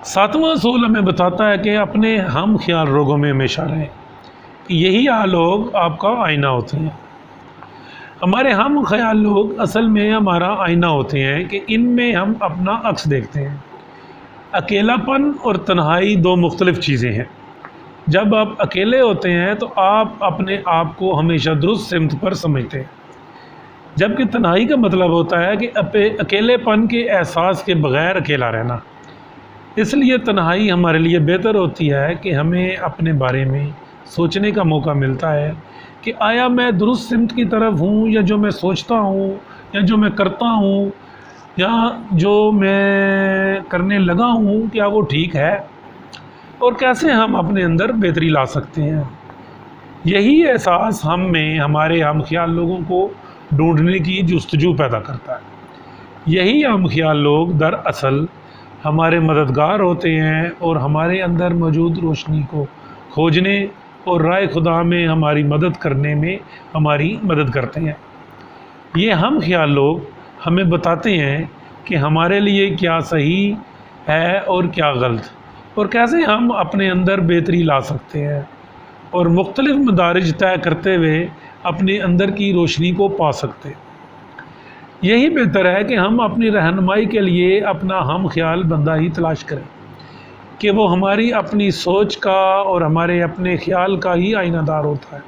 ساتواں اصول ہمیں بتاتا ہے کہ اپنے ہم خیال لوگوں میں ہمیشہ رہیں، کہ یہی لوگ آپ کا آئینہ ہوتے ہیں۔ ہمارے ہم خیال لوگ اصل میں ہمارا آئینہ ہوتے ہیں کہ ان میں ہم اپنا عکس دیکھتے ہیں۔ اکیلا پن اور تنہائی دو مختلف چیزیں ہیں۔ جب آپ اکیلے ہوتے ہیں تو آپ اپنے آپ کو ہمیشہ درست سمت پر سمجھتے ہیں، جبکہ تنہائی کا مطلب ہوتا ہے کہ اکیلے پن کے احساس کے بغیر اکیلا رہنا۔ اس لیے تنہائی ہمارے لیے بہتر ہوتی ہے کہ ہمیں اپنے بارے میں سوچنے کا موقع ملتا ہے کہ آیا میں درست سمت کی طرف ہوں، یا جو میں سوچتا ہوں، یا جو میں کرتا ہوں، یا جو میں کرنے لگا ہوں، کیا وہ ٹھیک ہے، اور کیسے ہم اپنے اندر بہتری لا سکتے ہیں۔ یہی احساس ہم میں ہمارے ہم خیال لوگوں کو ڈھونڈنے کی جستجو پیدا کرتا ہے۔ یہی ہم خیال لوگ دراصل ہمارے مددگار ہوتے ہیں اور ہمارے اندر موجود روشنی کو کھوجنے اور رائے خدا میں ہماری مدد کرنے میں ہماری مدد کرتے ہیں۔ یہ ہم خیال لوگ ہمیں بتاتے ہیں کہ ہمارے لیے کیا صحیح ہے اور کیا غلط، اور کیسے ہم اپنے اندر بہتری لا سکتے ہیں، اور مختلف مدارج طے کرتے ہوئے اپنے اندر کی روشنی کو پا سکتے ہیں۔ یہی بہتر ہے کہ ہم اپنی رہنمائی کے لیے اپنا ہم خیال بندہ ہی تلاش کریں، کہ وہ ہماری اپنی سوچ کا اور ہمارے اپنے خیال کا ہی آئینہ دار ہوتا ہے۔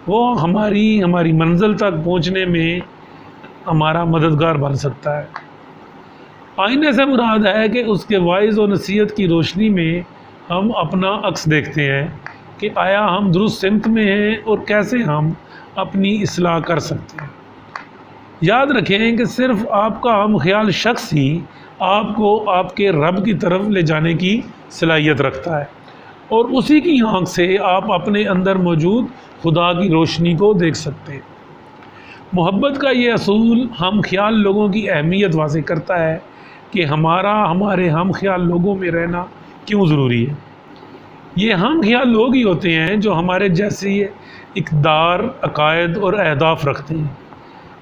وہ ہماری منزل تک پہنچنے میں ہمارا مددگار بن سکتا ہے۔ آئینے سے مراد ہے کہ اس کے وعظ و نصیحت کی روشنی میں ہم اپنا عکس دیکھتے ہیں کہ آیا ہم درست سمت میں ہیں اور کیسے ہم اپنی اصلاح کر سکتے ہیں۔ یاد رکھیں کہ صرف آپ کا ہم خیال شخص ہی آپ کو آپ کے رب کی طرف لے جانے کی صلاحیت رکھتا ہے، اور اسی کی آنکھ سے آپ اپنے اندر موجود خدا کی روشنی کو دیکھ سکتے ہیں۔ محبت کا یہ اصول ہم خیال لوگوں کی اہمیت واضح کرتا ہے کہ ہمارے ہم خیال لوگوں میں رہنا کیوں ضروری ہے۔ یہ ہم خیال لوگ ہی ہوتے ہیں جو ہمارے جیسی اقدار، عقائد اور اہداف رکھتے ہیں۔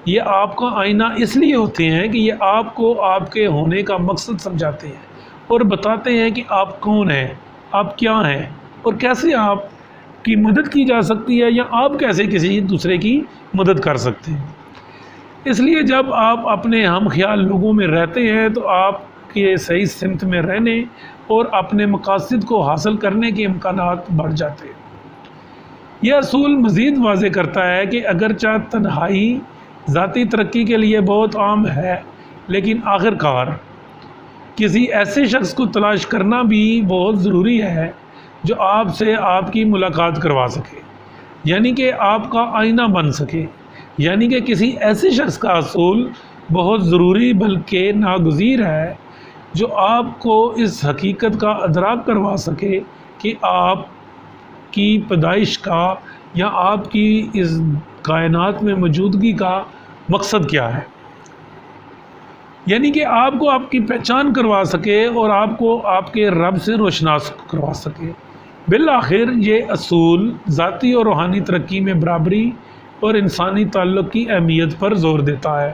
یہ آپ کا آئینہ اس لیے ہوتے ہیں کہ یہ آپ کو آپ کے ہونے کا مقصد سمجھاتے ہیں اور بتاتے ہیں کہ آپ کون ہیں، آپ کیا ہیں، اور کیسے آپ کی مدد کی جا سکتی ہے، یا آپ کیسے کسی دوسرے کی مدد کر سکتے ہیں۔ اس لیے جب آپ اپنے ہم خیال لوگوں میں رہتے ہیں تو آپ کے صحیح سمت میں رہنے اور اپنے مقاصد کو حاصل کرنے کے امکانات بڑھ جاتے ہیں۔ یہ اصول مزید واضح کرتا ہے کہ اگرچہ تنہائی ذاتی ترقی کے لیے بہت عام ہے، لیکن آخر کار کسی ایسے شخص کو تلاش کرنا بھی بہت ضروری ہے جو آپ سے آپ کی ملاقات کروا سکے، یعنی کہ آپ کا آئینہ بن سکے۔ یعنی کہ کسی ایسے شخص کا حصول بہت ضروری بلکہ ناگزیر ہے جو آپ کو اس حقیقت کا ادراک کروا سکے کہ آپ کی پیدائش کا یا آپ کی اس کائنات میں موجودگی کا مقصد کیا ہے، یعنی کہ آپ کو آپ کی پہچان کروا سکے اور آپ کو آپ کے رب سے روشناس کروا سکے۔ بالآخر یہ اصول ذاتی اور روحانی ترقی میں برابری اور انسانی تعلق کی اہمیت پر زور دیتا ہے۔